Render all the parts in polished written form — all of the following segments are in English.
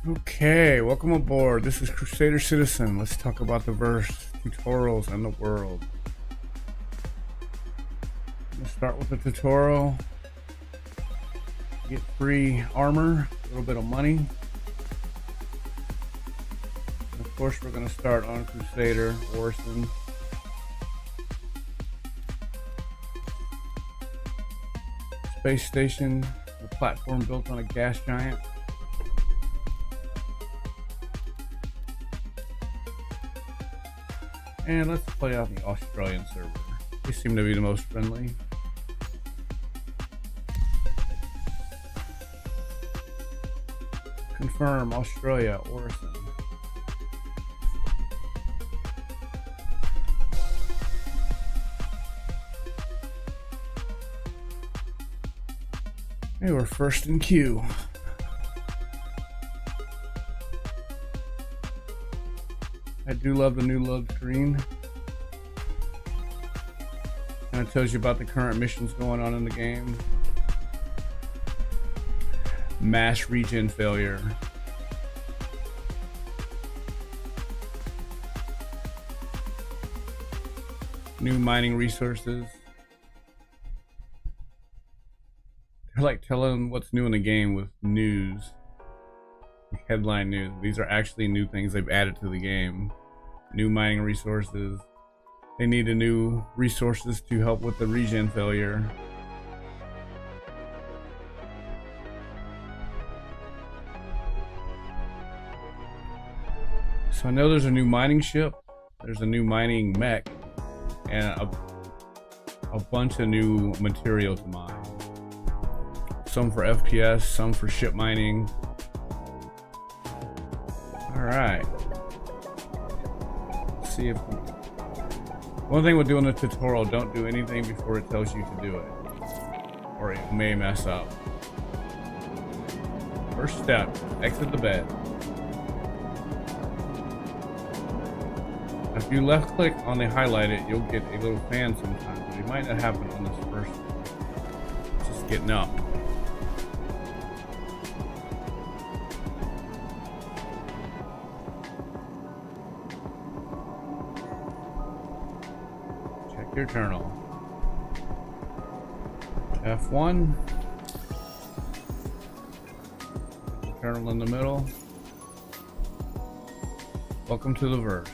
Okay, welcome aboard. This is Crusader Citizen. Let's talk about the verse, tutorials, and the world. Let's start with the tutorial. Get free armor, a little bit of money. And of course, we're going to start on Crusader, Orson. Space station, a platform built on a gas giant. And let's play on the Australian server. They seem to be the most friendly. Confirm Australia, Orson. Hey, we're first in queue. I do love the new load screen. And it tells you about the current missions going on in the game. Mass regen failure. New mining resources. They're like telling what's new in the game with news. Headline news. These are actually new things they've added to the game. New mining resources. They need a new resources to help with the regen failure. So I know there's a new mining ship, there's a new mining mech, and a bunch of new material to mine. Some for FPS, some for ship mining. Alright. Let's see if... One thing with doing the tutorial, don't do anything before it tells you to do it, or it may mess up. First step, exit the bed. If you left click on the highlighted, you'll get a little fan sometimes, but it might not happen on this first one. It's just getting up. Check your journal. F1. Journal in the middle. Welcome to the verse.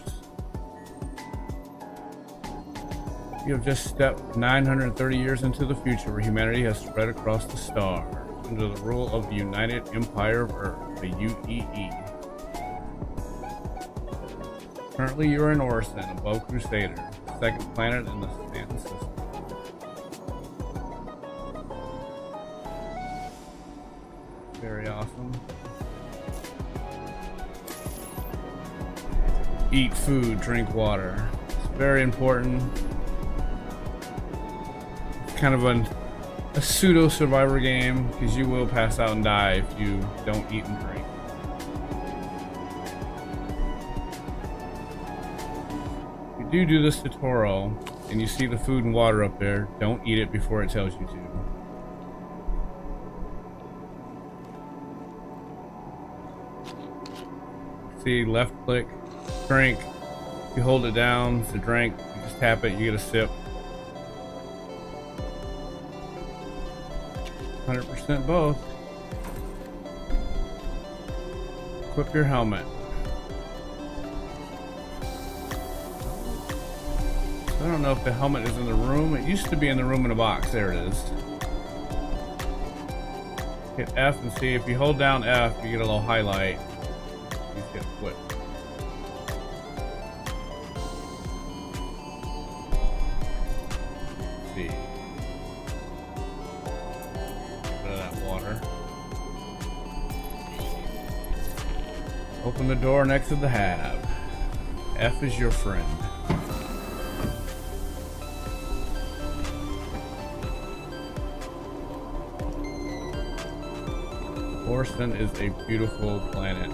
You have just stepped 930 years into the future where humanity has spread across the stars under the rule of the United Empire of Earth, the UEE. Currently you are in Orson, above Crusader, the second planet in the Stanton system. Very awesome. Eat food, drink water. It's very important. Kind of a pseudo survivor game because you will pass out and die if you don't eat and drink. If you do this tutorial and you see the food and water up there, don't eat it before it tells you to. See, left click, drink. You hold it down, it's a drink. You just tap it, you get a sip. 100% both. Equip your helmet. I don't know if the helmet is in the room. It used to be in the room in a box. There it is. Hit F and see if you hold down F, you get a little highlight. You hit equip. See. Open the door next to the hab. F is your friend. Orson is a beautiful planet.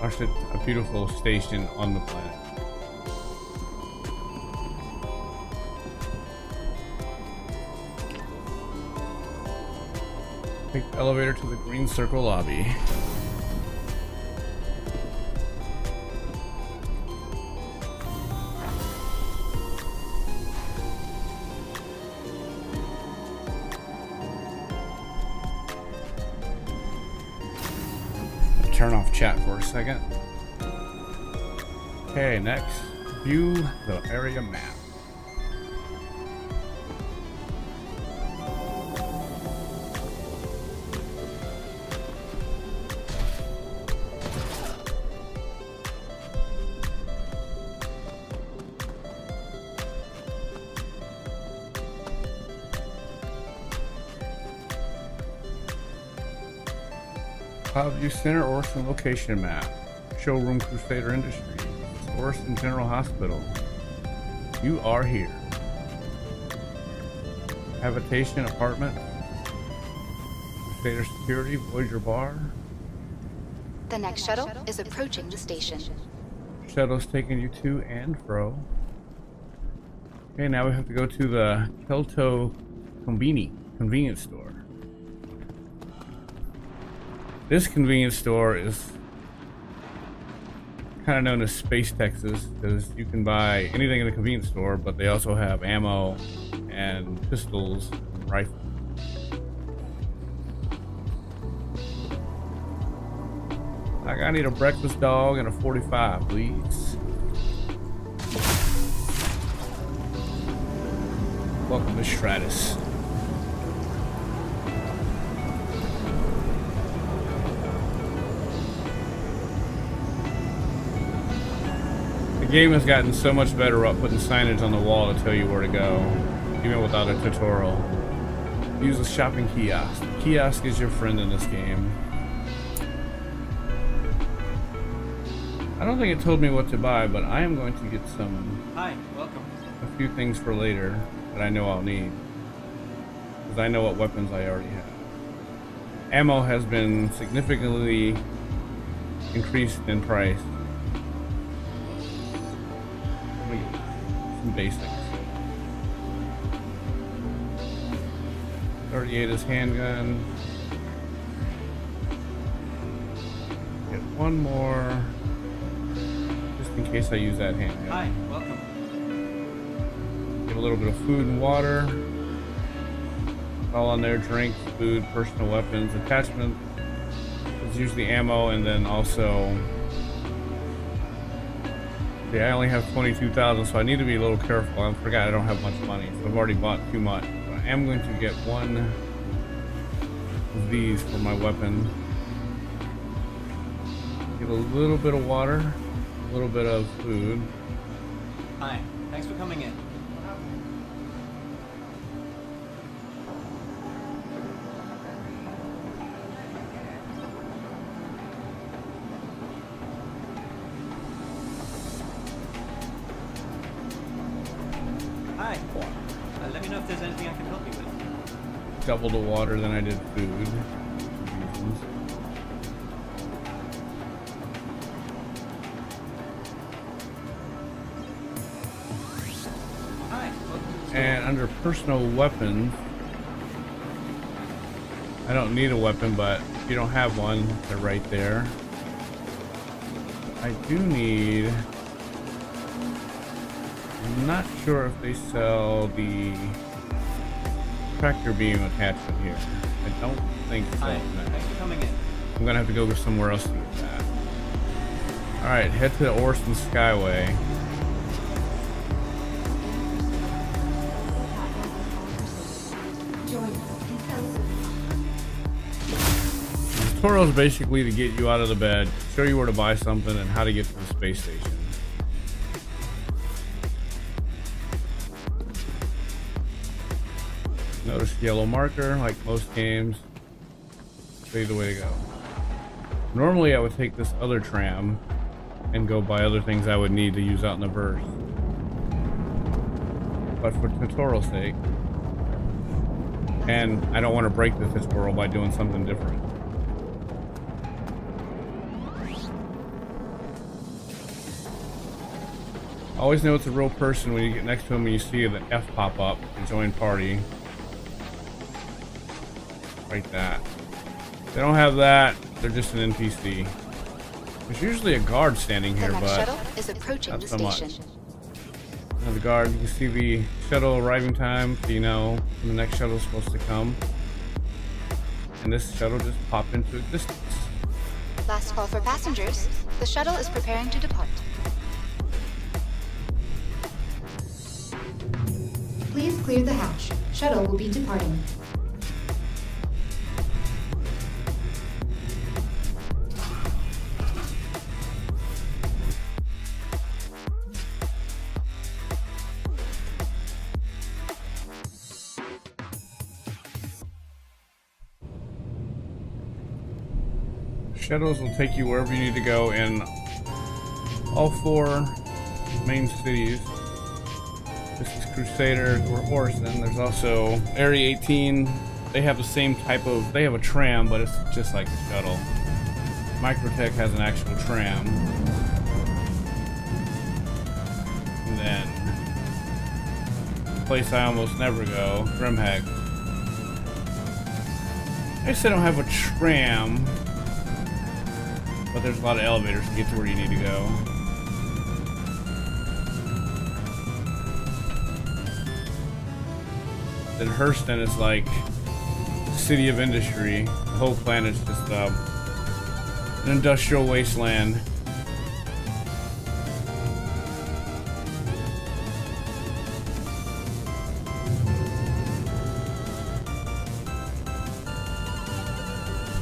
Actually, a beautiful station on the planet. Take the elevator to the Green Circle lobby. Turn off chat for a second. Okay, next, view the area map. Cloudview Center, Orson location map. Showroom Crusader Industries. Orson General Hospital. You are here. Habitation apartment. Crusader Security, Voyager Bar. The next shuttle is approaching the station. Shuttle's taking you to and fro. Okay, now we have to go to the Kelto convenience store. This convenience store is kind of known as Space Texas because you can buy anything in the convenience store, but they also have ammo and pistols and rifles. Like, I need a breakfast dog and a 45, please. Welcome to Stratus. The game has gotten so much better about putting signage on the wall to tell you where to go, even without a tutorial. Use the shopping kiosk. The kiosk is your friend in this game. I don't think it told me what to buy, but I am going to get Hi, welcome. A few things for later that I know I'll need. Because I know what weapons I already have. Ammo has been significantly increased in price. Some basics. 38 is handgun. Get one more, just in case I use that handgun. Hi, welcome. Get a little bit of food and water. All on there: drinks, food, personal weapons, attachment. It's usually ammo, and then also. Yeah, I only have 22,000, so I need to be a little careful. I forgot I don't have much money, so I've already bought too much. But I am going to get one of these for my weapon. Get a little bit of water, a little bit of food. Hi, thanks for coming in. Hi. Let me know if there's anything I can help you with. Double the water than I did food. Hi. And under personal weapons, I don't need a weapon, but if you don't have one, they're right there. I do need. I'm not sure if they sell the tractor beam attachment here. I don't think so. Hi, No. thanks for coming in. I'm gonna have to go somewhere else to get that. Alright, head to the Orson Skyway. The tutorial is basically to get you out of the bed, show you where to buy something, and how to get to the space station. Notice the yellow marker, like most games. Show you the way to go. Normally I would take this other tram and go buy other things I would need to use out in the verse. But for tutorial's sake, and I don't want to break the tutorial by doing something different. Always know it's a real person when you get next to him and you see the F pop up to join party. Like that. They don't have that. They're just an NPC. There's usually a guard standing The here, next but shuttle is approaching not the so much. station. Now the guard, you can see the shuttle arriving time, so you know when the next shuttle is supposed to come. And this shuttle just popped into existence. Last call for passengers. The shuttle is preparing to depart. Please clear the hatch. Shuttle will be departing. Shuttles will take you wherever you need to go in all 4 main cities. This is Crusader or Orison. There's also Area 18. They have the same type of, they have a tram, but it's just like the shuttle. Microtech has an actual tram. And then, the place I almost never go, Grimheck. I guess they don't have a tram, but there's a lot of elevators to get to where you need to go. Then Hurston is like city of industry. The whole planet's just an industrial wasteland.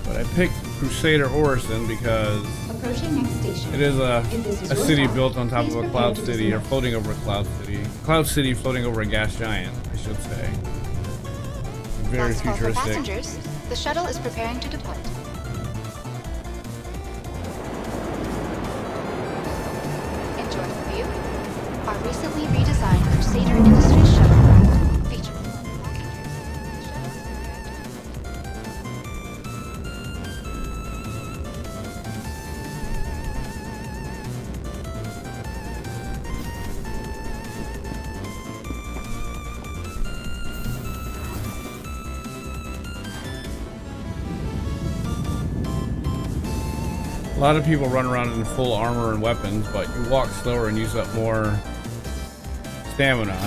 But I picked Crusader Orison because Approaching next station. it is a city your built on top please of a prepare cloud to city, or dismiss. floating over a cloud city. Cloud city floating over a gas giant, I should say. Very Last call for futuristic. passengers. The shuttle is preparing to depart. Enjoy the view. Our recently redesigned Crusader Industries shuttlecraft features A lot of people run around in full armor and weapons, but you walk slower and use up more stamina.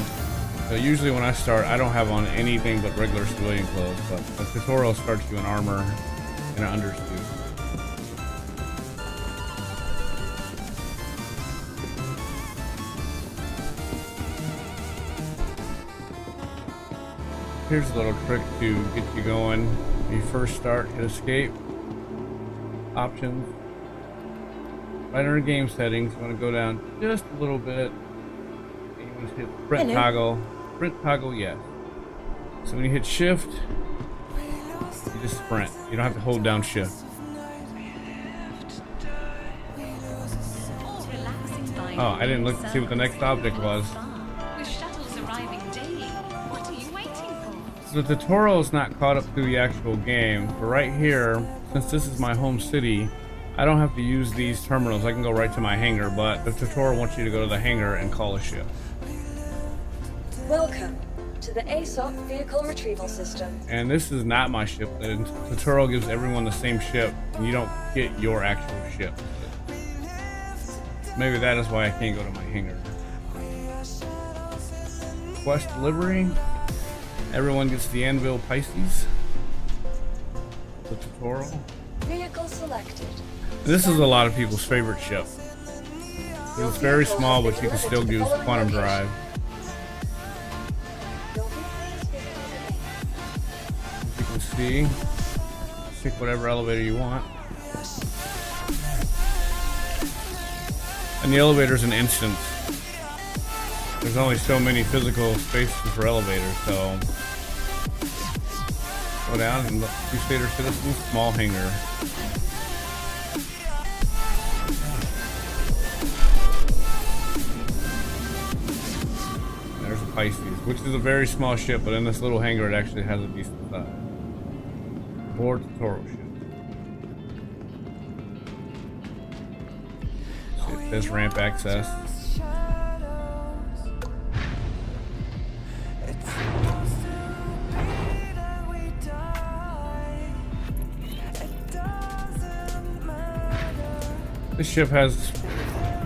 So usually when I start, I don't have on anything but regular civilian clothes, but the tutorial starts you in armor and an undersuit. Here's a little trick to get you going. When you first start, hit escape, options. Right under game settings, you want to go down just a little bit. And you want to hit sprint toggle. Sprint toggle, yes. So when you hit shift, you just sprint. You don't have to hold down shift. Oh, I didn't look to see what the next object was. With shuttles arriving daily, what are you waiting for? So the tutorial is not caught up to the actual game, but right here, since this is my home city, I don't have to use these terminals. I can go right to my hangar, but the tutorial wants you to go to the hangar and call a ship. Welcome to the ASOC Vehicle Retrieval System. And this is not my ship. The tutorial gives everyone the same ship, and you don't get your actual ship. Maybe that is why I can't go to my hangar. Quest delivery. Everyone gets the Anvil Pisces. The tutorial. Vehicle selected. This is a lot of people's favorite ship. It's very small, but you can still use quantum drive. Your vehicle is visiting the As you can see, pick whatever elevator you want. And the elevator's an instance. There's only so many physical spaces for elevators, so go down and look, Crusader Citizens, small hangar. There's a Pisces, which is a very small ship, but in this little hangar it actually has a decent size. More tutorial ship. So it says ramp access. This ship has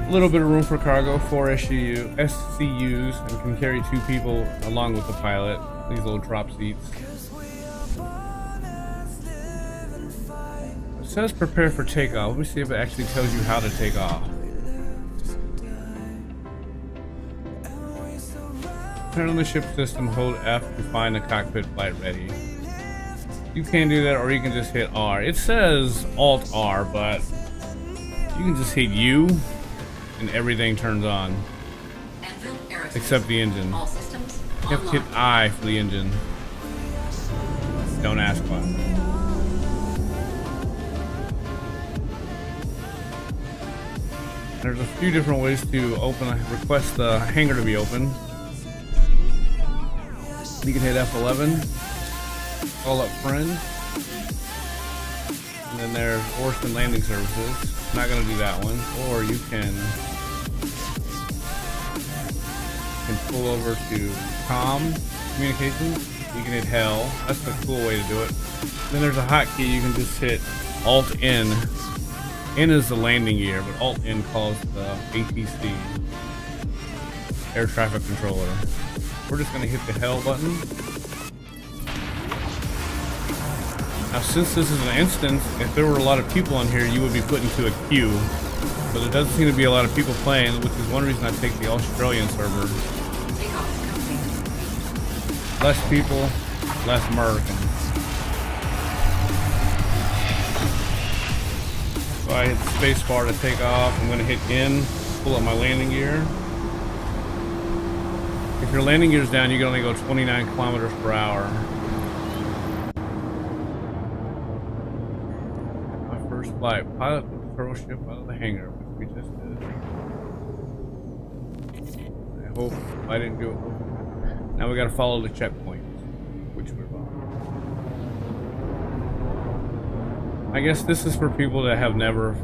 a little bit of room for cargo, 4 SCUs, and can carry 2 people along with the pilot. These little drop seats. It says prepare for takeoff. Let me see if it actually tells you how to take off. Turn on the ship system, hold F to find the cockpit flight ready. You can do that, or you can just hit R. It says Alt R, but you can just hit U and everything turns on. Except the engine. You have to hit I for the engine. Don't ask why. There's a few different ways to request the hangar to be open. You can hit F11, call up friends, and then there's Orson Landing Services. I'm not gonna do that one. Or you can pull over to comm communications. You can hit hell. That's the cool way to do it. Then there's a hotkey. You can just hit Alt N. N is the landing gear, but Alt N calls the ATC, air traffic controller. We're just gonna hit the hell button. Now, since this is an instance, if there were a lot of people on here, you would be put into a queue. But there doesn't seem to be a lot of people playing, which is one reason I take the Australian server. Less people, less Americans. So I hit the space bar to take off. I'm gonna hit N, pull up my landing gear. If your landing gear's down, you can only go 29 kilometers per hour. My first flight, pilot the patrol ship out of the hangar, which we just did. I hope I didn't do it. Now we gotta follow the checkpoint, which we're on. I guess this is for people that have never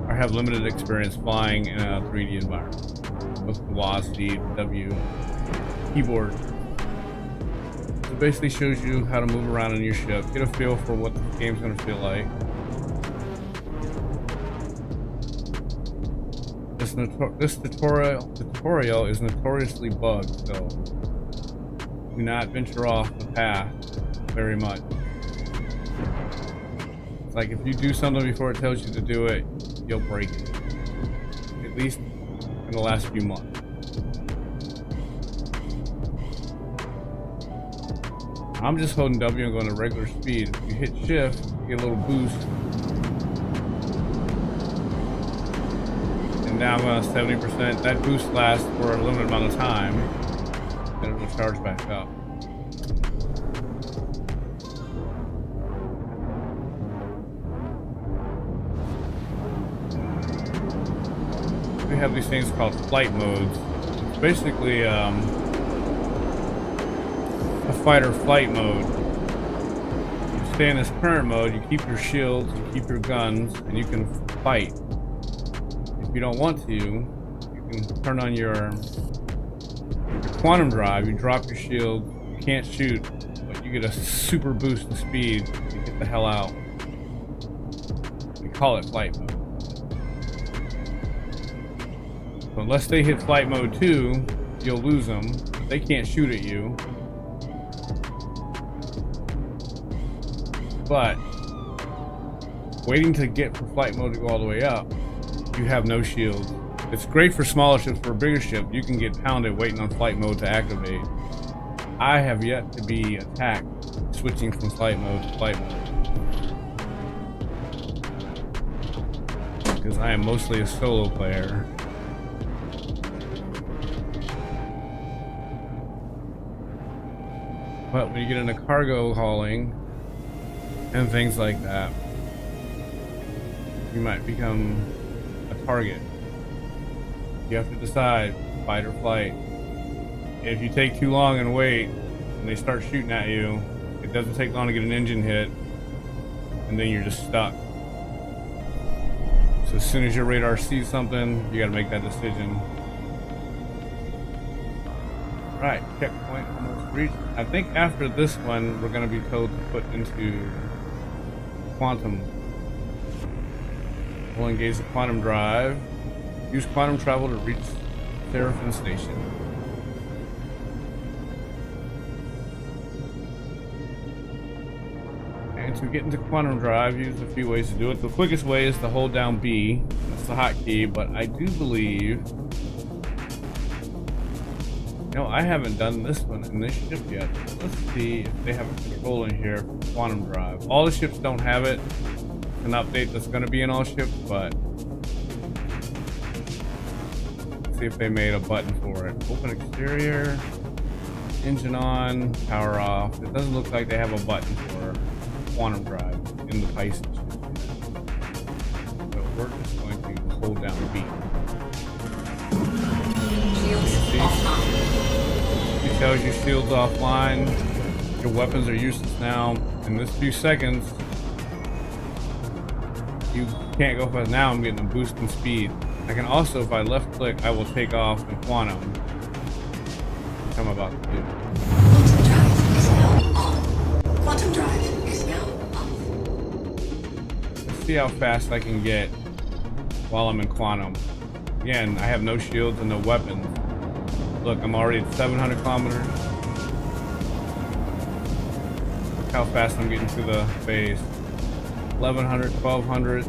or have limited experience flying in a 3D environment with the WASD, W keyboard. It basically shows you how to move around in your ship, get a feel for what the game's gonna feel like. This tutorial is notoriously bugged, so do not venture off the path very much. It's like if you do something before it tells you to do it, you'll break it. At least in the last few months. I'm just holding W and going to regular speed. If you hit shift, you get a little boost. And now I'm on 70%. That boost lasts for a limited amount of time. Then it will charge back up. We have these things called flight modes. It's basically a fight or flight mode. You stay in this current mode, you keep your shields, you keep your guns, and you can fight. If you don't want to, you can turn on your quantum drive, you drop your shield, you can't shoot, but you get a super boost in speed to get the hell out. We call it flight mode. So unless they hit flight mode 2, you'll lose them. They can't shoot at you. But waiting to get for flight mode to go all the way up, you have no shield. It's great for smaller ships. For a bigger ship, you can get pounded waiting on flight mode to activate. I have yet to be attacked switching from flight mode to flight mode, because I am mostly a solo player. But when you get into cargo hauling and things like that, you might become a target. You have to decide, fight or flight. If you take too long and wait, and they start shooting at you, it doesn't take long to get an engine hit, and then you're just stuck. So as soon as your radar sees something, you gotta make that decision. Right, checkpoint almost reached. I think after this one, we're gonna be told to put into quantum. We'll engage the quantum drive. Use quantum travel to reach Seraphim Station. And to get into quantum drive, use a few ways to do it. The quickest way is to hold down B. That's the hotkey, but I do believe... No, I haven't done this one in this ship yet. Let's see if they have a control in here for quantum drive. All the ships don't have it. It's an update that's going to be in all ships, but let's see if they made a button for it. Open exterior, engine on, power off. It doesn't look like they have a button for quantum drive in the Pisces ship. So we're just going to hold down B. It tells you shields offline. Your weapons are useless now. In this few seconds, you can't go fast. Now I'm getting a boost in speed. I can also, if I left click, I will take off in quantum. Which I'm about to do. Quantum drive is now off. Let's see how fast I can get while I'm in quantum. Again, I have no shields and no weapons. Look, I'm already at 700 kilometers. Look how fast I'm getting to the base. 1100, 1200.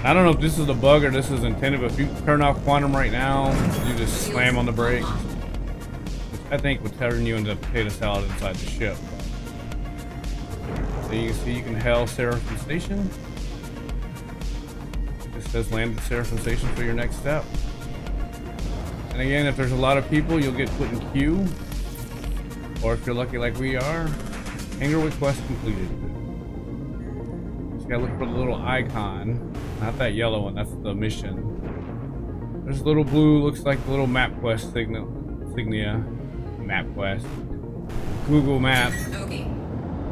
I don't know if this is a bug or this is intended, but if you turn off quantum right now, you just slam on the brakes. Which I think would turn you into potato salad inside the ship. So you can see you can hail Seraphim Station. It says land at Seraphim Station for your next step. And again, if there's a lot of people, you'll get put in queue. Or if you're lucky like we are, hangar request completed. Just gotta look for the little icon. Not that yellow one, that's the mission. There's a little blue, looks like the little map quest insignia. Map quest. Google Maps.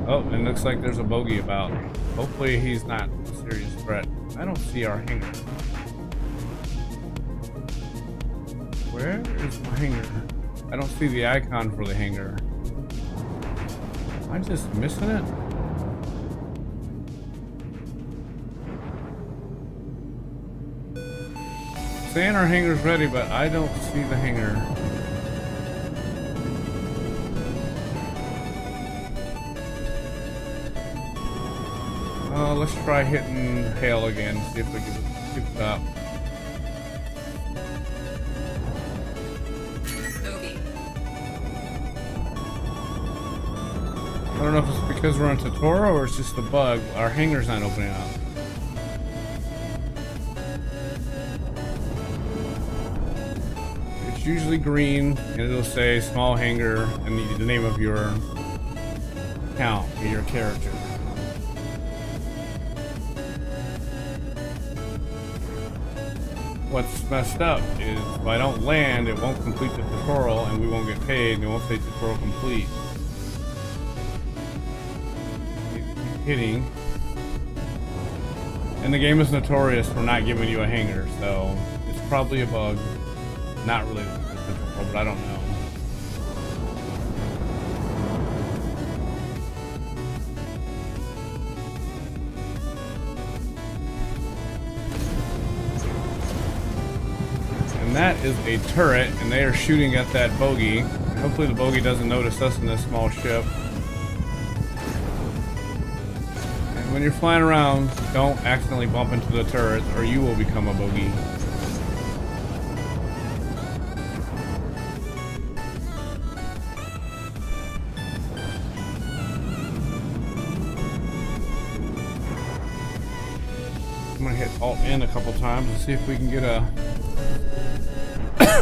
Oh, and looks like there's a bogey about. Hopefully he's not a serious threat. I don't see our hangar. Where is my hangar? I don't see the icon for the hangar. Am I just missing it? Saying our hangar's ready, but I don't see the hangar. Let's try hitting hail again, see if we can get it up. I don't know if it's because we're on Totoro or it's just a bug. Our hangar's not opening up. It's usually green and it'll say small hangar and the name of your account or your character. What's messed up is if I don't land, it won't complete the tutorial and we won't get paid and it won't say tutorial complete. Hitting. And the game is notorious for not giving you a hangar, so it's probably a bug. Not related to the tutorial, but I don't know. And that is a turret, and they are shooting at that bogey. Hopefully the bogey doesn't notice us in this small ship. And when you're flying around, don't accidentally bump into the turret, or you will become a bogey. I'm gonna hit Alt N a couple times and see if we can get a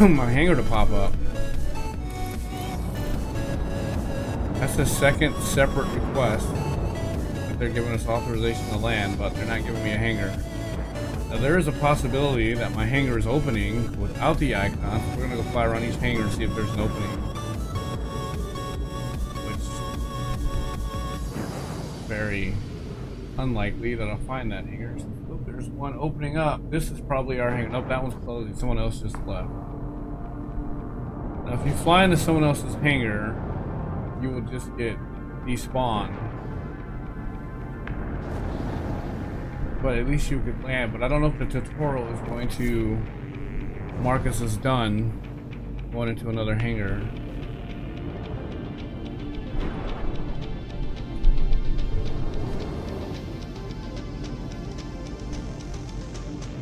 my hangar to pop up. That's the second separate request that they're giving us authorization to land, but they're not giving me a hangar. Now there is a possibility that my hangar is opening without the icon. We're gonna go fly around each hangar and see if there's an opening. Which is very unlikely that I'll find that hangar. Oh, there's one opening up. This is probably our hangar. Nope, that one's closing. Someone else just left. Now, if you fly into someone else's hangar, you will just get despawned. but at least you could land. But I don't know if the tutorial is going to mark us as done going into another hangar.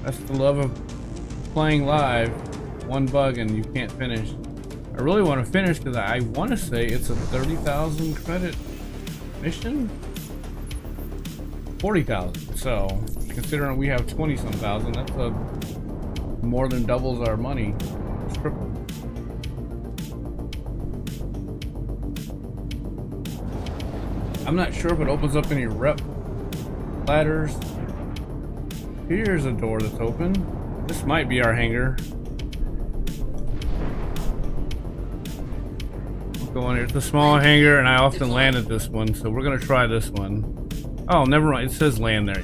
That's the love of playing live. One bug and you can't finish. I really want to finish because I want to say it's a 30,000 credit mission. 40,000. So considering we have 20-some thousand, that's a more than doubles our money. It's triple. I'm not sure if it opens up any rep ladders. Here's a door that's open. This might be our hangar. We'll go in here. It's a small hangar, and I often land at this one, so we're gonna try this one. Oh, never mind. It says land there.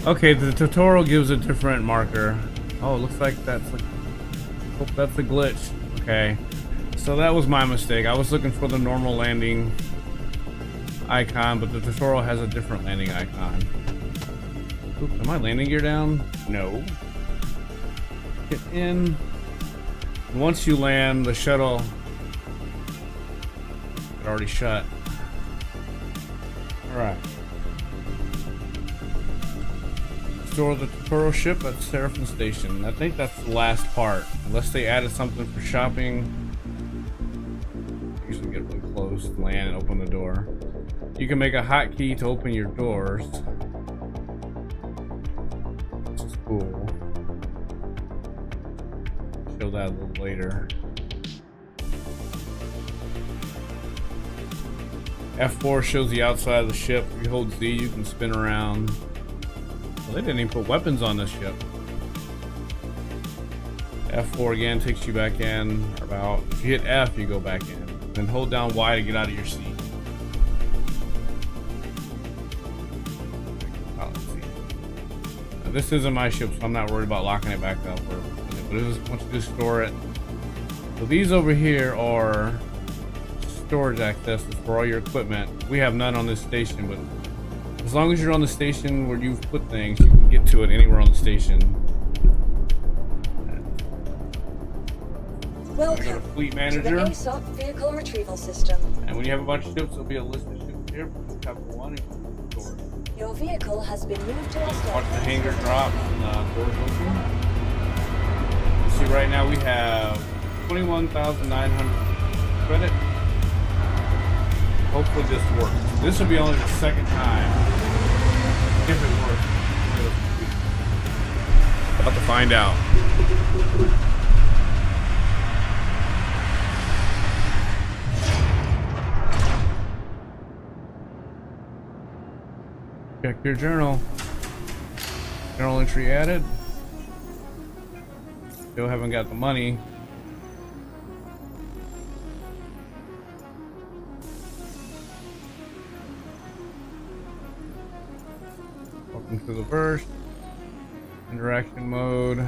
Okay, the tutorial gives a different marker. Oh, it looks like that's a, oh, that's a glitch. Okay, so that was my mistake. I was looking for the normal landing icon, but the tutorial has a different landing icon. Oops, am I landing gear down? No. Get in. Once you land, the shuttle it already shut. Alright. Store the tutorial ship at Seraphim Station. I think that's the last part. Unless they added something for shopping. Usually get really close, land, and open the door. You can make a hotkey to open your doors. Which is cool. Show that a little later. F4 shows the outside of the ship. If you hold Z, you can spin around. Well, they didn't even put weapons on this ship. F4 again takes you back in. Or about, if you hit F, you go back in. Then hold down Y to get out of your seat. Oh, let's see. Now, this isn't my ship, so I'm not worried about locking it back up. But once you just store it. So these over here are storage accesses for all your equipment. We have none on this station, but as long as you're on the station where you've put things, you can get to it anywhere on the station. Welcome go to Fleet to Manager. the ASOP Vehicle Retrieval System. And when you have a bunch of ships, there'll be a list of ships here. Chapter 1 and storage. Your vehicle has been moved to a Watch the stand. hangar drop and doors open. See, right now we have 21,900 credit. Hopefully this works. This will be only the second time. If it works. About to find out. Check your journal. Journal entry added. Still haven't got the money. Welcome to the verse. Interaction mode.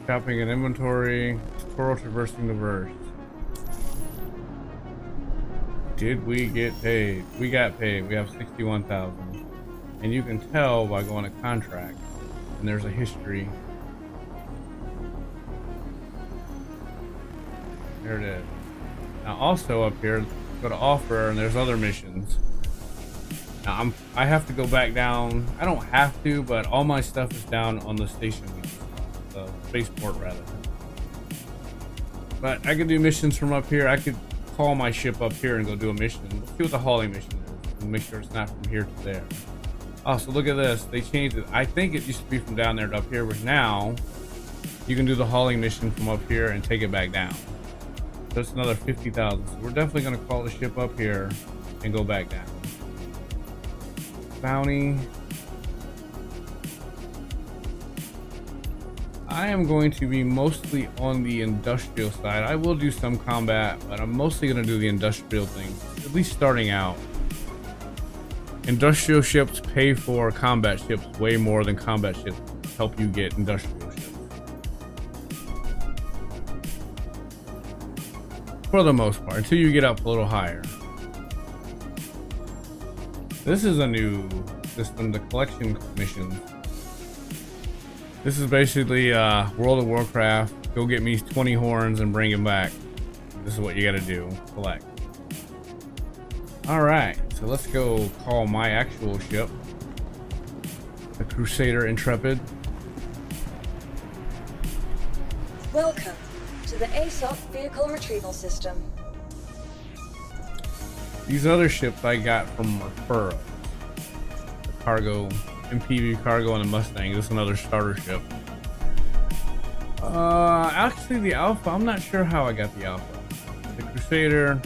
Shopping and inventory. Tutorial traversing the verse. Did we get paid? We got paid. We have 61,000. And you can tell by going to contract. And there's a history. There it is. Now also up here, go to offer and there's other missions. Now I have to go back down. I don't have to, but all my stuff is down on the station, the spaceport rather. But I could do missions from up here. I could call my ship up here and go do a mission. Let's see what the hauling mission is and make sure it's not from here to there. Oh, so look at this. They changed it. I think it used to be from down there to up here, but now you can do the hauling mission from up here and take it back down. So it's another 50,000. So we're definitely going to call the ship up here and go back down. Bounty. I am going to be mostly on the industrial side. I will do some combat, but I'm mostly going to do the industrial thing, at least starting out. Industrial ships pay for combat ships way more than combat ships help you get industrial ships. For the most part, until you get up a little higher. This is a new system, the collection missions. This is basically World of Warcraft. Go get me 20 horns and bring them back. This is what you gotta do. Collect. Alright, so let's go call my actual ship. The Crusader Intrepid. Welcome to the ASOP Vehicle Retrieval System. These other ships I got from Referra. The cargo, MPV cargo and the Mustang. This is another starter ship. Actually the Alpha, I'm not sure how I got the Alpha. The Crusader,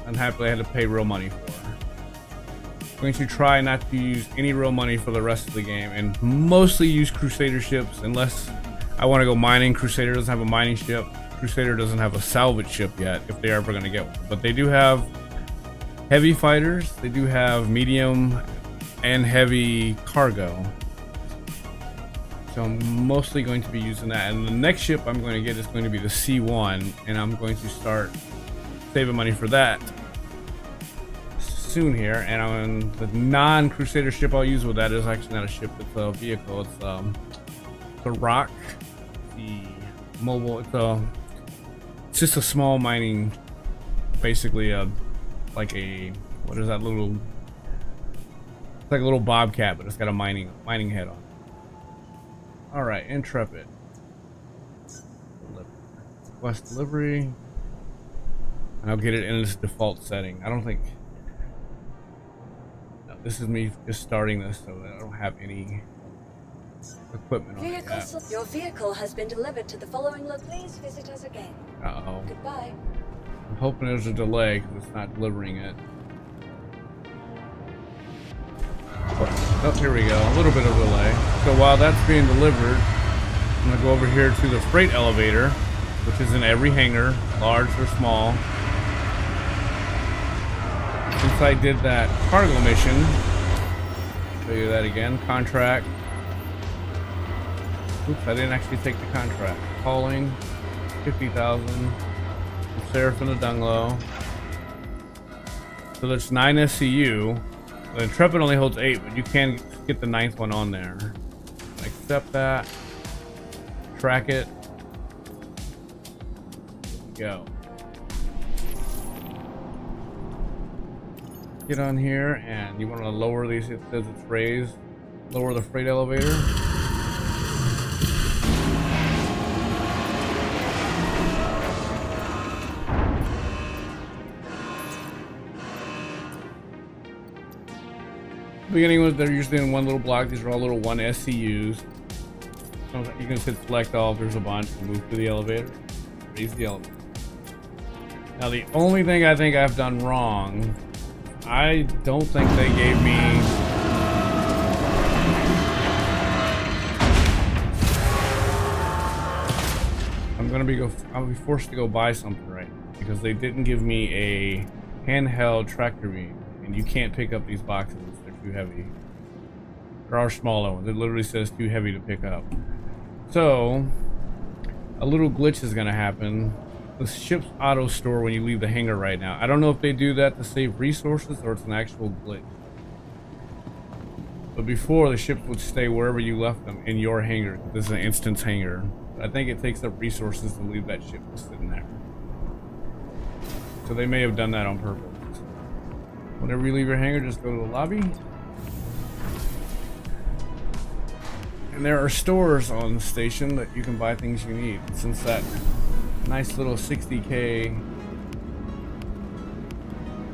unhappily I had to pay real money for. I'm going to try not to use any real money for the rest of the game and mostly use Crusader ships unless I want to go mining. Crusader doesn't have a mining ship. Crusader doesn't have a salvage ship yet, if they're ever going to get one. But they do have heavy fighters. They do have medium and heavy cargo. So I'm mostly going to be using that. And the next ship I'm going to get is going to be the C1. And I'm going to start saving money for that soon here. And on the non-Crusader ship I'll use with that is actually not a ship, it's a vehicle. It's the Rock. The mobile, it's just a small mining, basically like a, what is that little, it's like a little bobcat, but it's got a mining head on it. All right, Intrepid. Request delivery. And I'll get it in its default setting. I don't think, no, this is me just starting this, so I don't have any equipment on it yet. Your vehicle has been delivered to the following location. Please visit us again. Uh-oh. Goodbye. I'm hoping there's a delay because it's not delivering it. Oh, here we go. A little bit of delay. So while that's being delivered, I'm going to go over here to the freight elevator, which is in every hangar, large or small. Since I did that cargo mission, show you that again. Contract. Oops, I didn't actually take the contract. Calling, 50,000. Seraphin of Dunglow. So there's 9 SCU. The Intrepid only holds 8, but you can get the 9th one on there. Accept that. Track it. Go. Get on here, and you want to lower these. It says it's raised. Lower the freight elevator. Beginning with, they're usually in one little block. These are all little 1 SCUs. So you can hit select all if there's a bunch and move to the elevator. Raise the elevator. Now the only thing I think I've done wrong, I don't think they gave me I'll be forced to go buy something right now because they didn't give me a handheld tractor beam, and you can't pick up these boxes. Too heavy. There are smaller ones. It literally says too heavy to pick up. So a little glitch is gonna happen. The ship's auto store when you leave the hangar right now. I don't know if they do that to save resources or it's an actual glitch. But before, the ships would stay wherever you left them in your hangar. This is an instance hangar. I think it takes up resources to leave that ship just sitting there. So they may have done that on purpose. Whenever you leave your hangar, just go to the lobby. And there are stores on the station that you can buy things you need. Since that nice little 60K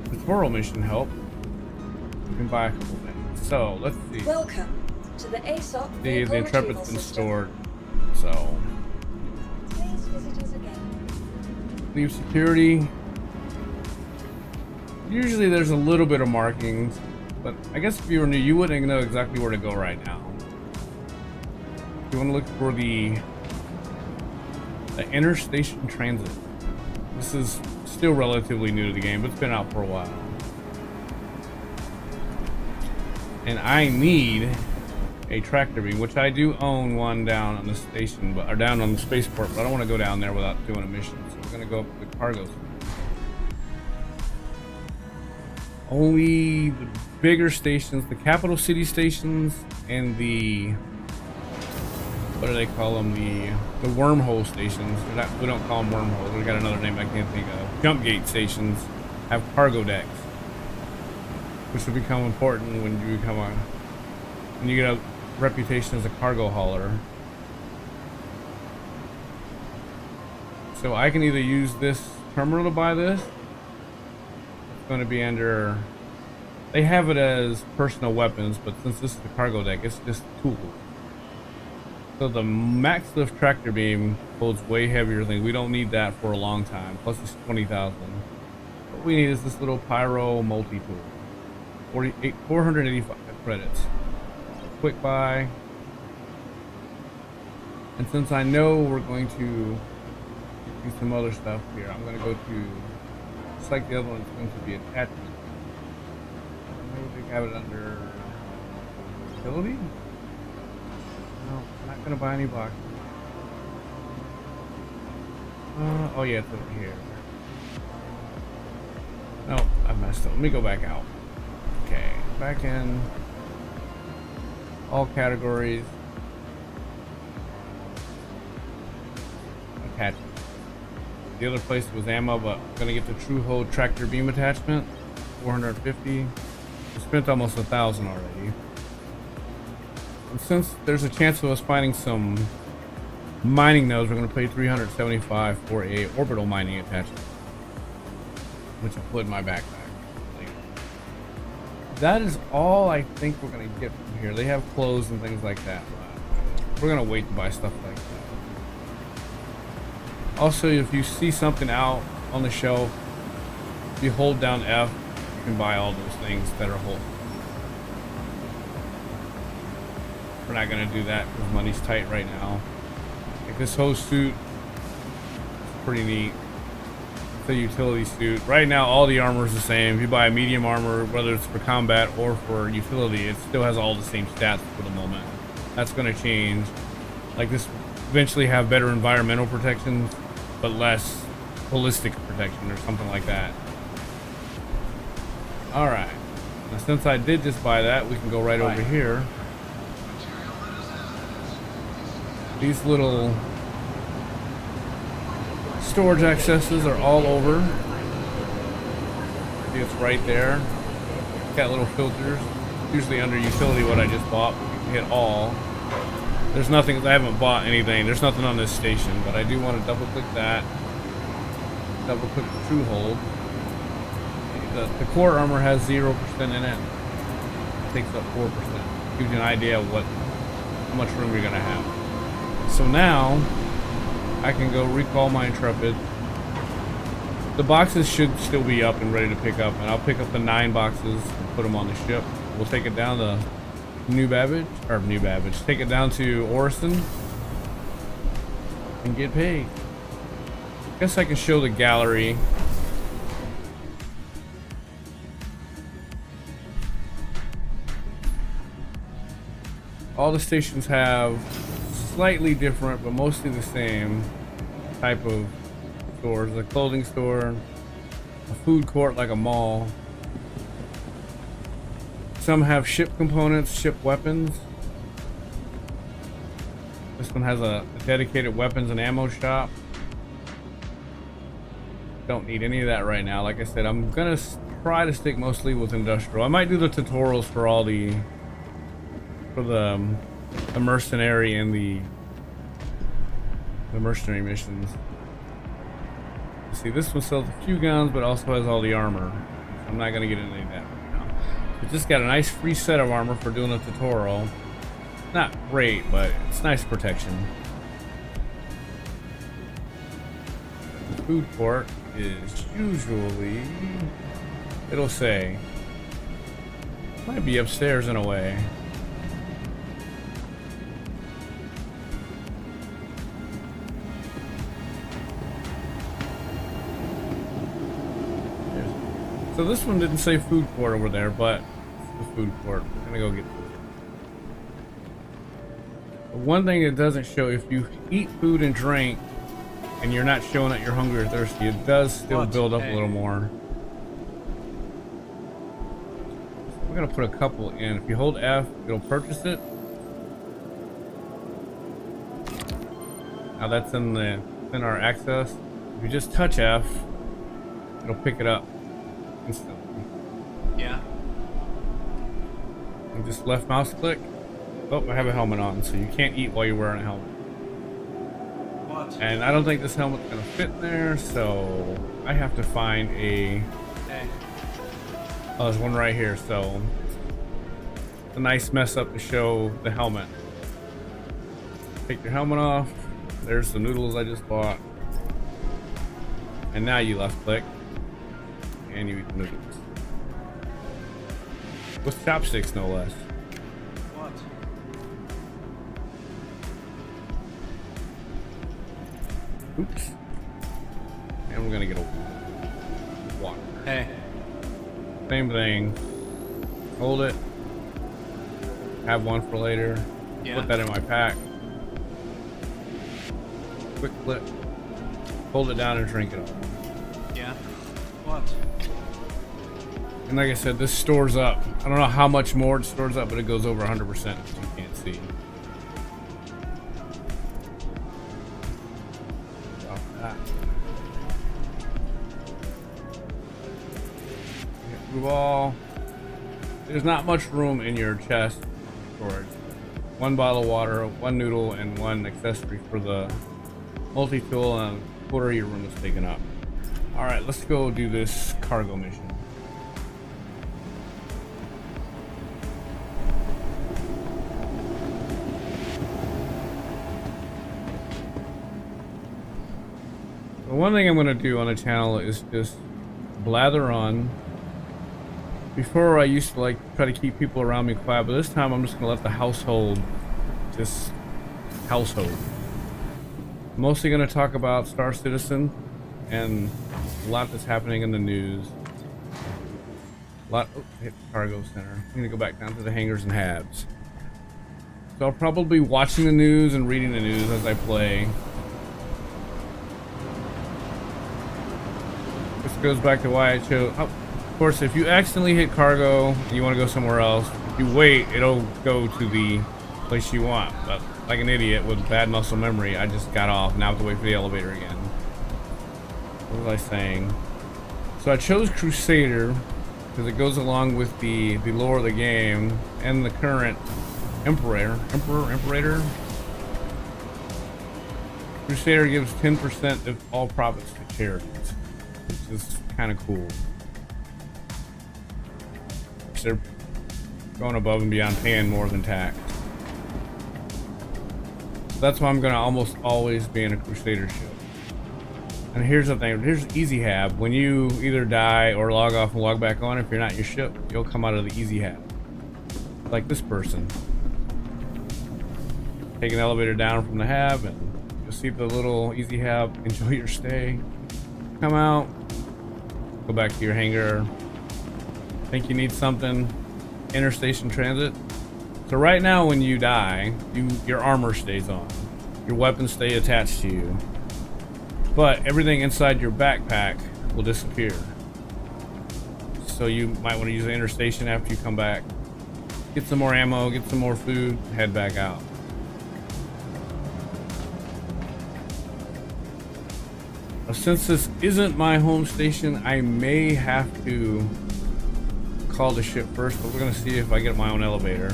tutorial mission helped, you can buy a couple things. So let's see. Welcome to the ASOP The Vehicle Intrepid's Retrieval been System. stored. So Please visit us again. leave security. Usually there's a little bit of markings, but I guess if you were new, you wouldn't know exactly where to go right now. You want to look for the interstation transit. This is still relatively new to the game, but it's been out for a while. And I need a tractor beam, which I do own one down on the station, or down on the spaceport, but I don't want to go down there without doing a mission. So we're going to go up to the cargo. Only the bigger stations, the capital city stations, and the what do they call them? The wormhole stations. They're not, we don't call them wormholes. We got another name I can't think of. Jump gate stations have cargo decks, which will become important when you become when you get a reputation as a cargo hauler. So I can either use this terminal to buy this. It's going to be under. They have it as personal weapons, but since this is the cargo deck, it's just tools. So the max lift tractor beam holds way heavier things. We don't need that for a long time. Plus it's 20,000. What we need is this little pyro multi-tool. 485 credits. Quick buy. And since I know we're going to do some other stuff here, I'm going to go to, just like the other one, it's going to be attachment. Maybe we have it under utility? No, I'm not going to buy any boxes. Oh yeah, it's over here. No, I messed up. Let me go back out. Okay, back in. All categories. Attachment. The other place was ammo, but I'm going to get the True Hold Tractor Beam Attachment. 450. I spent almost 1,000 already. And since there's a chance of us finding some mining nodes, we're going to pay 375 for a orbital mining attachment, which I'll put in my backpack later. That is all I think we're going to get from here. They have clothes and things like that. We're going to wait to buy stuff like that. Also, if you see something out on the shelf, if you hold down F, you can buy all those things that are whole. We're not going to do that because money's tight right now. Like this whole suit is pretty neat. It's a utility suit. Right now, all the armor is the same. If you buy a medium armor, whether it's for combat or for utility, it still has all the same stats for the moment. That's going to change. Like this, eventually have better environmental protections, but less ballistic protection or something like that. All right. Now, since I did just buy that, we can go right over here. These little storage accesses are all over. See, it's right there. Got little filters. Usually under utility, what I just bought. You can hit all. There's nothing. I haven't bought anything. There's nothing on this station, but I do want to double click that. Double click the True Hold. The core armor has 0% in it. It takes up 4%. Gives you an idea of how much room you're gonna have. So now I can go recall my Intrepid. The boxes should still be up and ready to pick up, and I'll pick up the 9 boxes and put them on the ship. We'll take it down to take it down to Orison and get paid. Guess I can show the gallery. All the stations have slightly different, but mostly the same type of stores. A clothing store, a food court like a mall. Some have ship components, ship weapons. This one has a dedicated weapons and ammo shop. Don't need any of that right now. Like I said, I'm gonna try to stick mostly with industrial. I might do the tutorials for all the mercenary and the mercenary missions. See, this one sells a few guns, but also has all the armor. I'm not gonna get into any of that right now. We just got a nice free set of armor for doing a tutorial. Not great, but it's nice protection. The food court is usually, it'll say, might be upstairs in a way. So this one didn't say food court over there, but it's the food court. We're gonna go get food. But one thing it doesn't show, if you eat food and drink and you're not showing that you're hungry or thirsty, it does still build up a little more. We're gonna put a couple in. If you hold F, it'll purchase it. Now that's in our access. If you just touch F, it'll pick it up instantly. Yeah. And just left mouse click. Oh, I have a helmet on, so you can't eat while you're wearing a helmet. What? And I don't think this helmet's gonna fit in there, so I have to find a. Hey. Oh, there's one right here. So it's a nice mess up to show the helmet. Take your helmet off. There's the noodles I just bought. And now you left click and you eat the noodles. With chopsticks, no less. What? Oops. And we're gonna get a water. Hey. Same thing. Hold it. Have one for later. Yeah. Put that in my pack. Quick clip. Hold it down and drink it all. Yeah. What? And like I said, this stores up. I don't know how much more it stores up, but it goes over 100%, which you can't see. Stop that. Move all. There's not much room in your chest storage. One bottle of water, one noodle, and one accessory for the multi-tool, and a quarter of your room is taken up. Alright, let's go do this cargo mission. The one thing I'm going to do on the channel is just blather on. Before I used to like try to keep people around me quiet, but this time I'm just going to let the household just household. Mostly going to talk about Star Citizen and a lot that's happening in the news. Hit the cargo center. I'm going to go back down to the hangars and habs. So I'll probably be watching the news and reading the news as I play. This goes back to why I chose. Oh, of course, if you accidentally hit cargo and you want to go somewhere else, if you wait, it'll go to the place you want. But like an idiot with bad muscle memory, I just got off. Now I have to wait for the elevator again. What was I saying? So I chose Crusader because it goes along with the lore of the game and the current Imperator. Crusader gives 10% of all profits to charities, which is kind of cool. They're going above and beyond, paying more than tax. That's why I'm gonna almost always be in a Crusader ship. And here's the thing, here's Easy Hab. When you either die or log off and log back on, if you're not your ship, you'll come out of the Easy Hab. Like this person. Take an elevator down from the hab and you'll see the little Easy Hab. Enjoy your stay. Come out. Go back to your hangar. Think you need something. Interstation transit. So right now when you die, your armor stays on. Your weapons stay attached to you. But everything inside your backpack will disappear. So you might want to use the interstation after you come back. Get some more ammo, get some more food, head back out. Now, since this isn't my home station, I may have to call the ship first, but we're gonna see if I get my own elevator.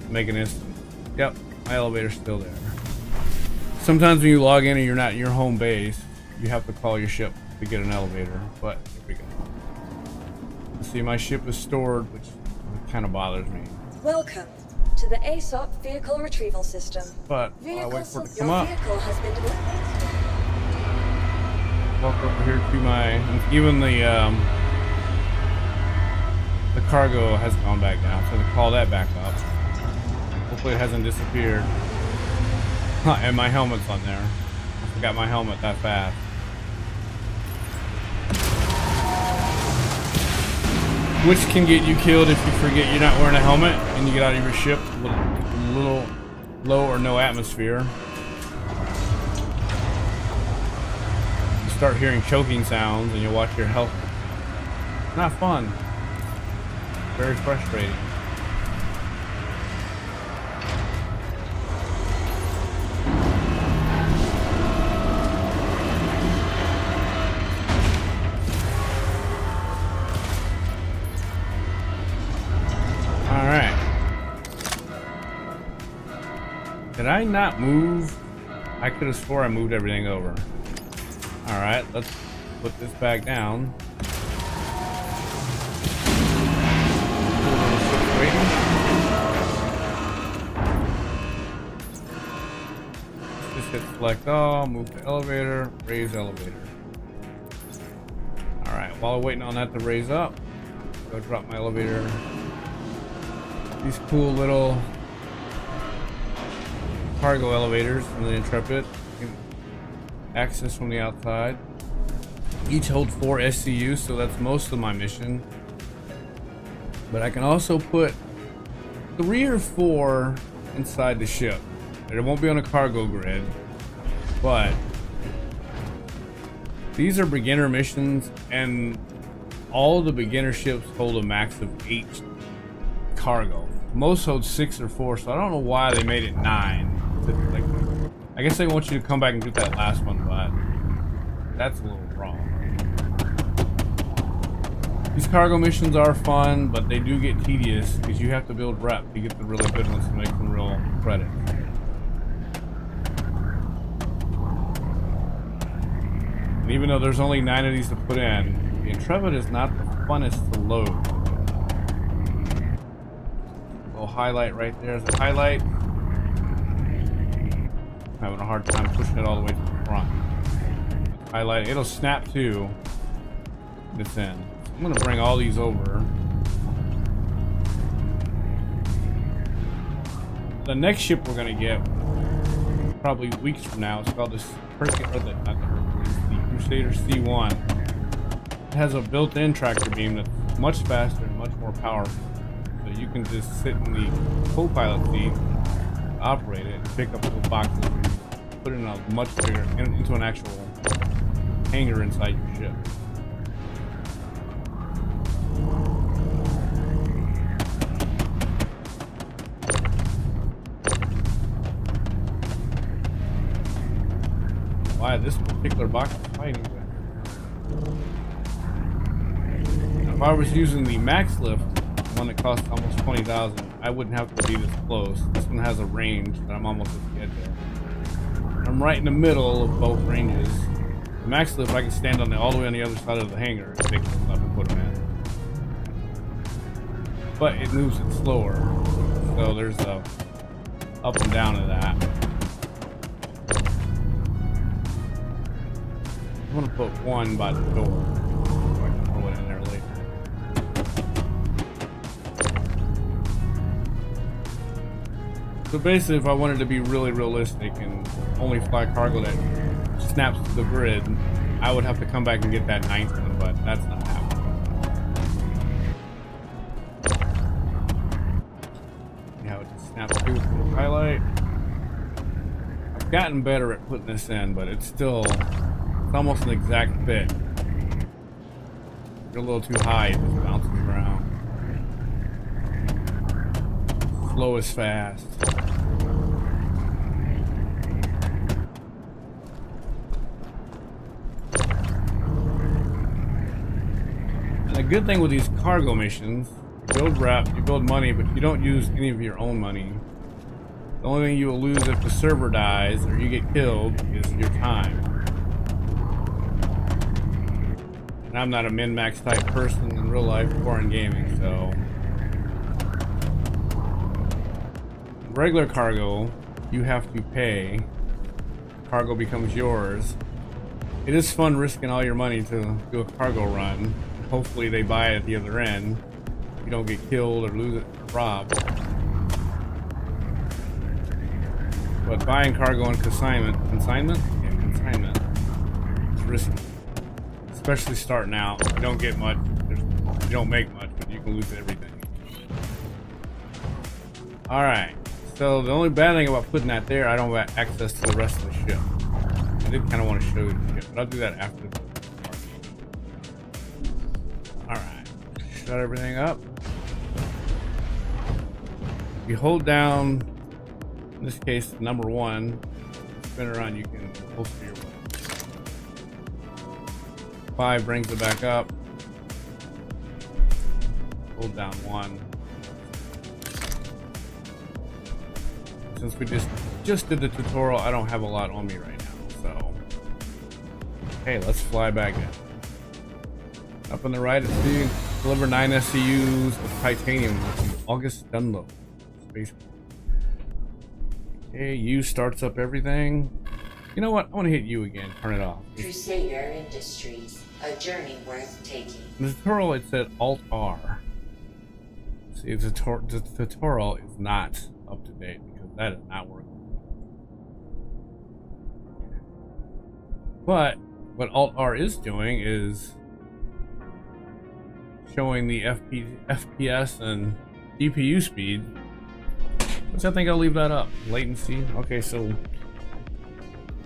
Make an instant. Yep, my elevator's still there. Sometimes when you log in and you're not in your home base, you have to call your ship to get an elevator, but here we go. See, my ship is stored, which kind of bothers me. Welcome to the ASOP Vehicle Retrieval System. But while I wait for it to come Your up, vehicle has been delivered. walk over here to my, even the cargo has gone back down, so to call that back up. Hopefully it hasn't disappeared. And my helmet's on there. I forgot my helmet that fast. Which can get you killed if you forget you're not wearing a helmet and you get out of your ship with a little low or no atmosphere. You start hearing choking sounds and you watch your health. Not fun. Very frustrating. Did I not move? I could have swore I moved everything over. Alright, let's put this back down. Just hit select all, move the elevator, raise elevator. Alright, while we're waiting on that to raise up, go drop my elevator. These cool little cargo elevators from the Intercepted. You can access from the outside. Each hold 4 SCUs, so that's most of my mission. But I can also put 3 or 4 inside the ship. It won't be on a cargo grid, but these are beginner missions, and all the beginner ships hold a max of 8 cargo. Most hold 6 or 4, so I don't know why they made it 9. Like, I guess they want you to come back and do that last one, but that's a little wrong. These cargo missions are fun, but they do get tedious because you have to build rep to get the really good ones to make them real credit. And even though there's only 9 of these to put in, the Intercepted is not the funnest to load. Little highlight right there is a highlight. I'm having a hard time pushing it all the way to the front. Highlight, it'll snap to this end. So I'm gonna bring all these over. The next ship we're gonna get, probably weeks from now, it's called the Crusader C1. It has a built-in tractor beam that's much faster and much more powerful. So you can just sit in the co-pilot seat, operate it, and pick up little boxes and put it in a much bigger, into an actual hangar inside your ship. Why this particular box is fighting with. Now, if I was using the max lift, one that costs almost 20,000, I wouldn't have to be this close. This one has a range that I'm almost at the edge of. I'm right in the middle of both ranges. The max lift, I can stand on all the way on the other side of the hangar and pick them up and put them in. But it moves it slower, so there's a up and down of that. I'm gonna put one by the door, so I can throw it in there later. So basically, if I wanted to be really realistic and only fly cargo that snaps to the grid, I would have to come back and get that 9th one, but that's not happening. See how it just snaps through with the highlight. I've gotten better at putting this in, but it's still, it's almost an exact fit. You're a little too high, it just bounces around. Slow is fast. And the good thing with these cargo missions, you build rep, you build money, but you don't use any of your own money. The only thing you will lose if the server dies or you get killed is your time. And I'm not a min-max type person in real life or in gaming, so regular cargo, you have to pay. Cargo becomes yours. It is fun risking all your money to do a cargo run. Hopefully they buy it at the other end. You don't get killed or lose it, robbed. But buying cargo on consignment? Yeah, consignment. It's risky. Especially starting out. You don't get much. You don't make much, but you can lose everything. Alright. So the only bad thing about putting that there, I don't have access to the rest of the ship. I did kind of want to show you the ship, but I'll do that after. Alright. Shut everything up. If you hold down, in this case, number 1, spin around, you can holster your weapon. 5 brings it back up. Hold down 1. since we just did the tutorial, I don't have a lot on me right now. So, hey, let's fly back in. Up on the right, it's the deliver 9 SCUs of titanium from August Dunlop. Space. Okay, U starts up everything. You know what? I want to hit U again. Turn it off. Crusader Industries, a journey worth taking. In the tutorial, it said Alt R. See, the tutorial is not up to date because that is not working. But what Alt R is doing is showing the FPS and GPU speed, which I think I'll leave that up. Latency. Okay, so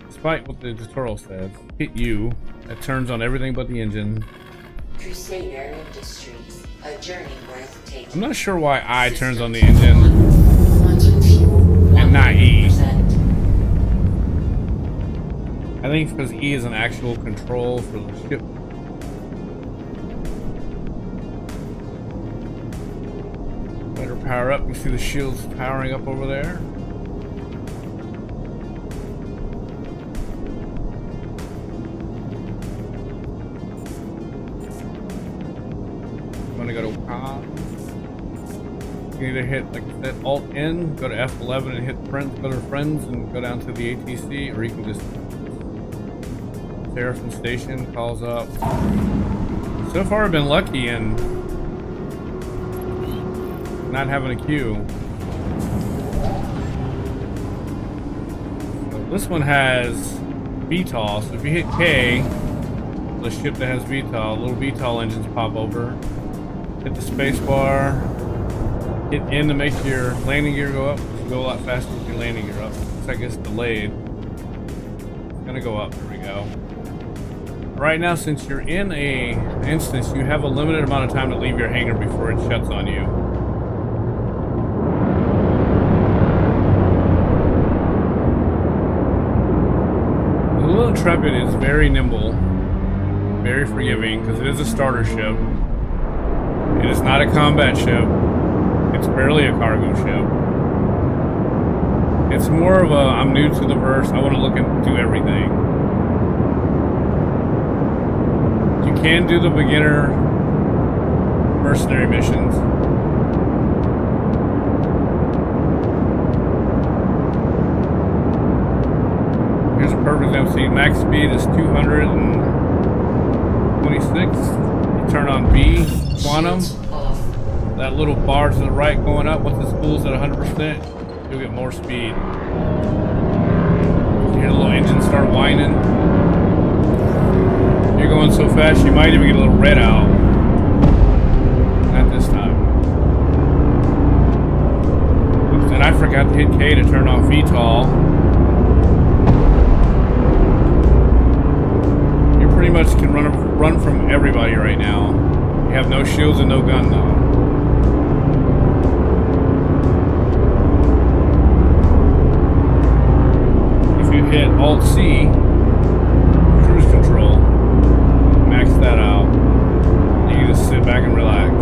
despite what the tutorial says, hit U. That turns on everything but the engine. Crusader Industries, a journey worth taking. I'm not sure why I turns on the engine and not E. I think it's because E is an actual control for the ship. Better power up. You see the shields powering up over there. I'm gonna go to you can either hit, like I said, Alt N, go to F11 and hit friends, go to friends and go down to the ATC, or you can just Seraphim Station calls up. So far I've been lucky in not having a queue. So this one has VTOL, so if you hit K, the ship that has VTOL, little VTOL engines pop over. Hit the space bar, hit N to make your landing gear go up. You go a lot faster with your landing gear up. Looks like it's delayed. It's gonna go up, there we go. Right now, since you're in a instance, you have a limited amount of time to leave your hangar before it shuts on you. The little Intrepid is very nimble, very forgiving, because it is a starter ship. It is not a combat ship. It's barely a cargo ship. It's more of a, I'm new to the verse, I want to look into everything. You can do the beginner mercenary missions. Here's a perfect example. See, max speed is 226. You turn on B, quantum. That little bar to the right going up, once it spools at 100%, you'll get more speed. You hear the little engine start whining. You're going so fast, you might even get a little red out. Not this time. Oops, and I forgot to hit K to turn off VTOL. You pretty much can run from everybody right now. You have no shields and no gun though. Hit Alt C, cruise control, max that out. You can just sit back and relax.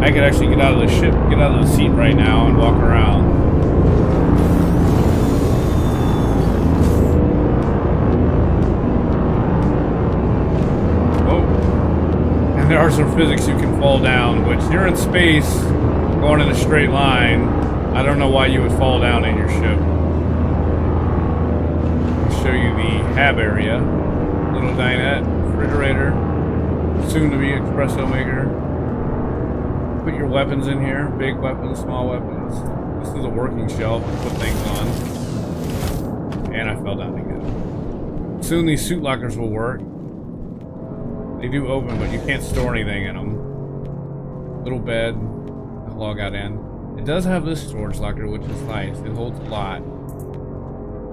I could actually get out of the ship, get out of the seat right now and walk around. Oh, and there are some physics you can fall down, which you're in space, going in a straight line. I don't know why you would fall down in your ship. Show you the hab area, little dinette, refrigerator, soon to be espresso maker. Put your weapons in here, big weapons, small weapons. This is a working shelf to put things on. And I fell down again. Soon these suit lockers will work. They do open, but you can't store anything in them. Little bed, log out in. It does have this storage locker, which is nice. It holds a lot.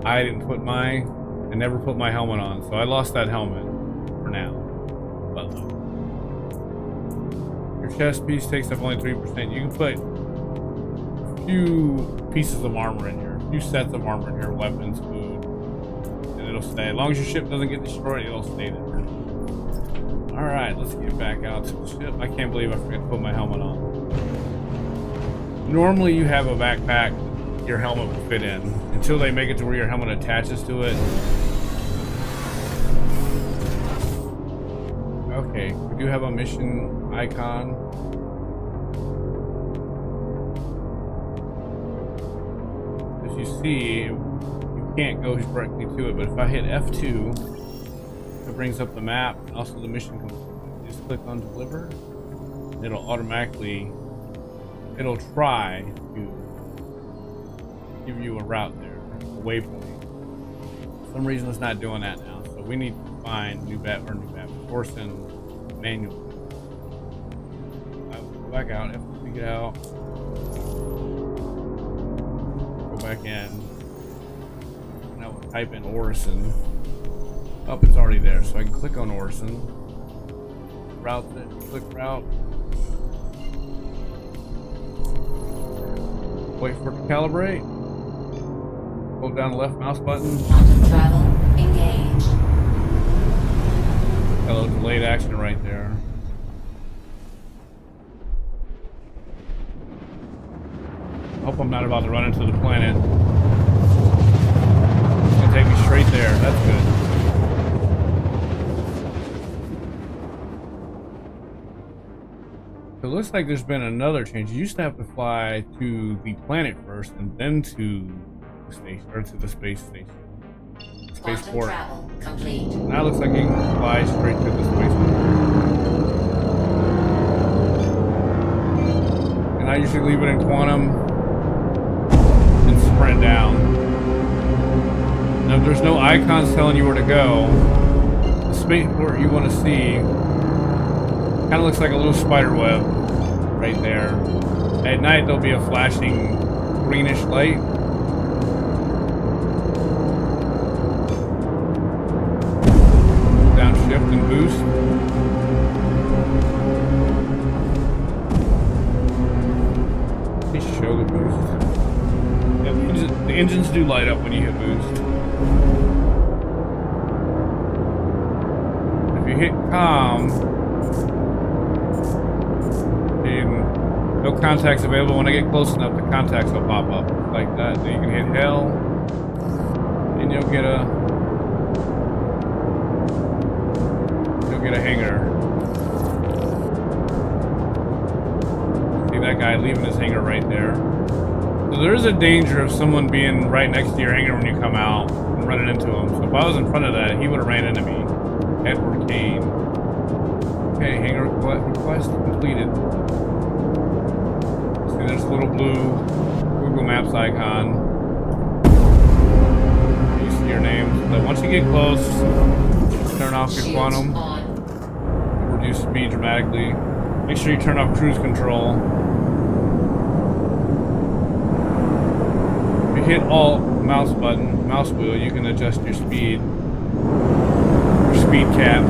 I never put my helmet on, so I lost that helmet for now. But your chest piece takes up only 3%. You can put a few pieces of armor in here, a few sets of armor in here, weapons, food, and it'll stay. As long as your ship doesn't get destroyed, it'll stay there. Alright, let's get back out to the ship. I can't believe I forgot to put my helmet on. Normally you have a backpack your helmet will fit in until they make it to where your helmet attaches to it. Okay, we do have a mission icon. As you see, you can't go directly to it, but if I hit F2, it brings up the map and also the mission complete. Just click on deliver. It'll automatically, it'll try to give you a route there, a waypoint. For some reason it's not doing that now, so we need to find new force in manually. I will go back out, have to get out. Go back in. Now we'll type in Orison. Oh, it's already there, so I can click on Orison. Route it, click route. Wait for it to calibrate. Hold down the left mouse button. Quantum travel engaged. Hello, delayed action right there. Hope I'm not about to run into the planet. It's gonna take me straight there. That's good. So it looks like there's been another change. You used to have to fly to the planet first and then to the station, or to the space station. Spaceport. Travel complete. Now it looks like you can fly straight to the spaceport. And I usually leave it in quantum and sprint down. Now if there's no icons telling you where to go, the spaceport you want to see kind of looks like a little spider web right there. At night there'll be a flashing greenish light. Hold down shift and boost. Let me show the boost. Yeah, the engines do light up when you hit boost. If you hit comm, no contacts available. When I get close enough, the contacts will pop up like that. Then you can hit L, and you'll get a hangar. See that guy leaving his hangar right there. So there is a danger of someone being right next to your hangar when you come out and running into him. So if I was in front of that, he would have ran into me. Edward Kane. Okay, hangar request completed. There's a little blue Google Maps icon. You see your name. So once you get close, turn off your quantum. Reduce speed dramatically. Make sure you turn off cruise control. If you hit Alt mouse wheel, you can adjust your speed. Your speed cap.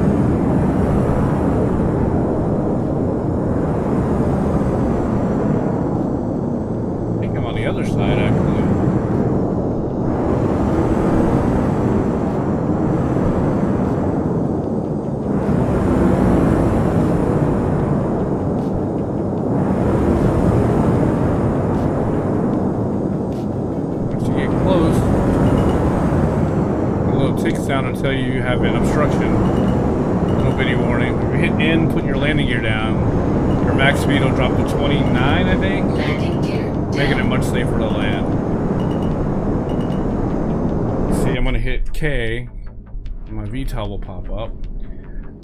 Other side actually. Once you get close, a little tick sound will tell you have an obstruction. Little bitty warning. If you hit N, put your landing gear down, your max speed will drop to 29, I think. Landing gear. Making it much safer to land. See, I'm gonna hit K, and my VTOL will pop up.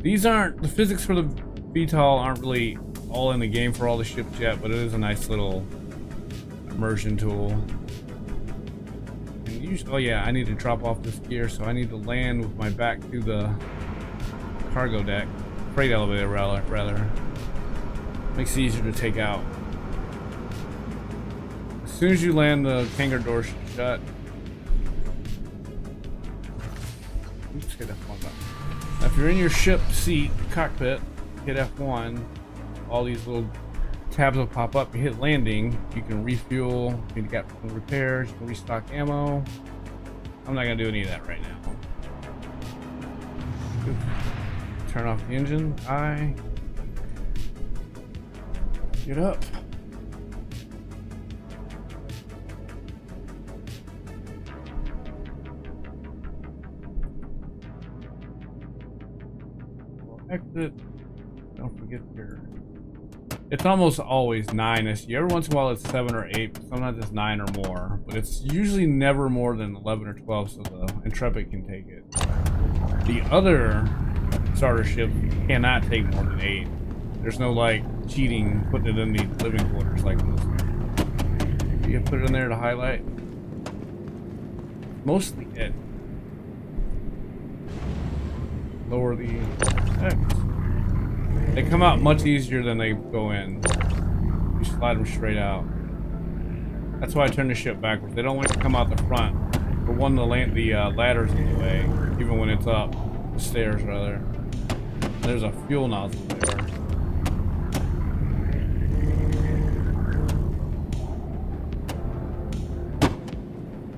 These aren't, the physics for the VTOL aren't really all in the game for all the ships yet, but it is a nice little immersion tool. And usually, oh yeah, I need to drop off this gear, so I need to land with my back to the cargo deck, freight elevator rather. Makes it easier to take out. As soon as you land, the hangar door shut. Oops, hit F1 button. Now, if you're in your ship seat, cockpit, hit F1. All these little tabs will pop up. You hit landing, you can refuel, you can get repairs, you can restock ammo. I'm not gonna do any of that right now. Oops. Turn off the engine. Get up. Exit. Don't forget your. It's almost always 9 SU. Every once in a while it's 7 or 8, but sometimes it's 9 or more. But it's usually never more than 11 or 12, so the Intrepid can take it. The other starter ships cannot take more than 8. There's no like cheating putting it in the living quarters like this. You put it in there to highlight. Mostly it. Lower the text. They come out much easier than they go in. You slide them straight out. That's why I turn the ship backwards. They don't like to come out the front. For one, the ladder's in the way, even when it's up. The stairs, rather. There's a fuel nozzle there.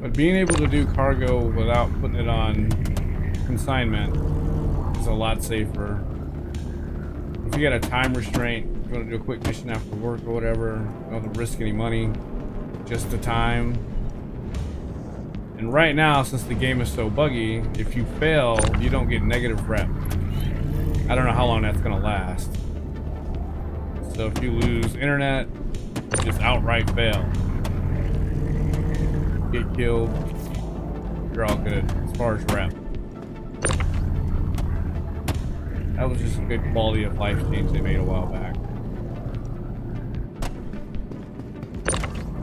But being able to do cargo without putting it on consignment is a lot safer. If you got a time restraint, you're going to do a quick mission after work or whatever, you don't have to risk any money, just the time. And right now, since the game is so buggy, if you fail, you don't get negative rep. I don't know how long that's going to last. So if you lose internet, just outright fail. Get killed, you're all good as far as rep. That was just a good quality of life change they made a while back.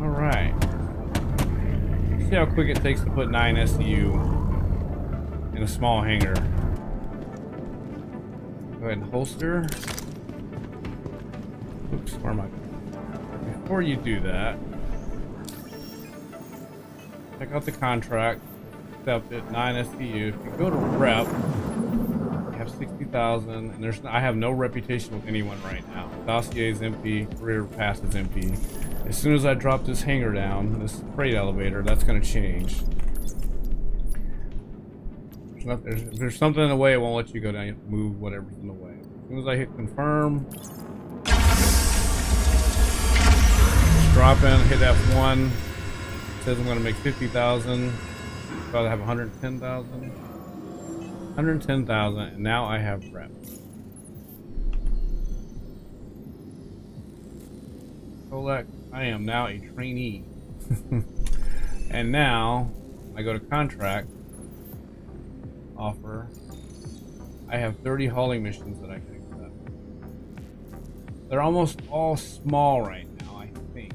Alright. See how quick it takes to put 9 SCU in a small hangar. Go ahead and holster. Oops, where am I going? Before you do that, check out the contract. Accept it, 9 SCU. If you go to rep, you have 60,000, and I have no reputation with anyone right now. Dossier is empty, career pass is empty. As soon as I drop this hangar down, this freight elevator, that's going to change. If there's something in the way, it won't let you go down. You have to move whatever's in the way. As soon as I hit confirm, drop in, hit F1. It says I'm going to make 50,000. Probably have 110,000. 110,000, and now I have rep. Collect. I am now a trainee. And now I go to contract. Offer. I have 30 hauling missions that I can accept. They're almost all small right now, I think.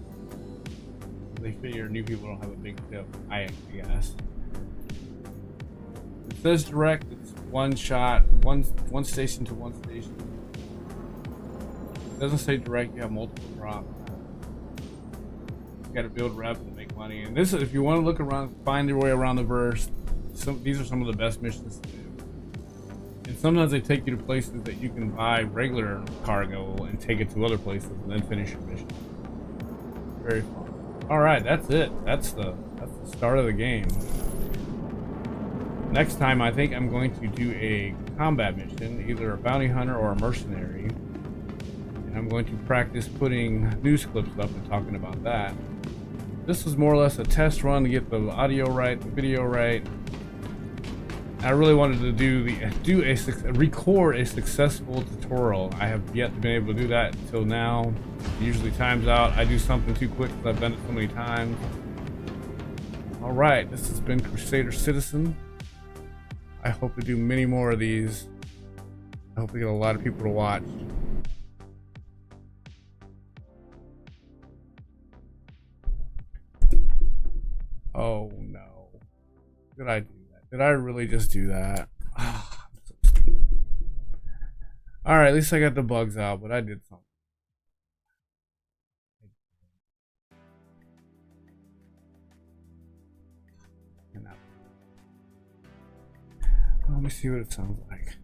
They figure new people don't have a big ship, I guess. It says direct, it's one shot, one station to one station. It doesn't say direct, you have multiple drops. You gotta build reps and make money. And this is, if you want to look around, find your way around the verse, these are some of the best missions to do. And sometimes they take you to places that you can buy regular cargo and take it to other places and then finish your mission. Very fun. Alright, that's it. That's the start of the game. Next time I think I'm going to do a combat mission, either a bounty hunter or a mercenary. And I'm going to practice putting news clips up and talking about that. This was more or less a test run to get the audio right, the video right. I really wanted to record a successful tutorial. I have yet to be able to do that until now. Usually times out. I do something too quick because I've done it so many times. Alright, this has been Crusader Citizen. I hope to do many more of these. I hope we get a lot of people to watch. Oh no. Did I do that? Did I really just do that? I'm so stupid. Alright, at least I got the bugs out, but I did something. Let me see what it sounds like.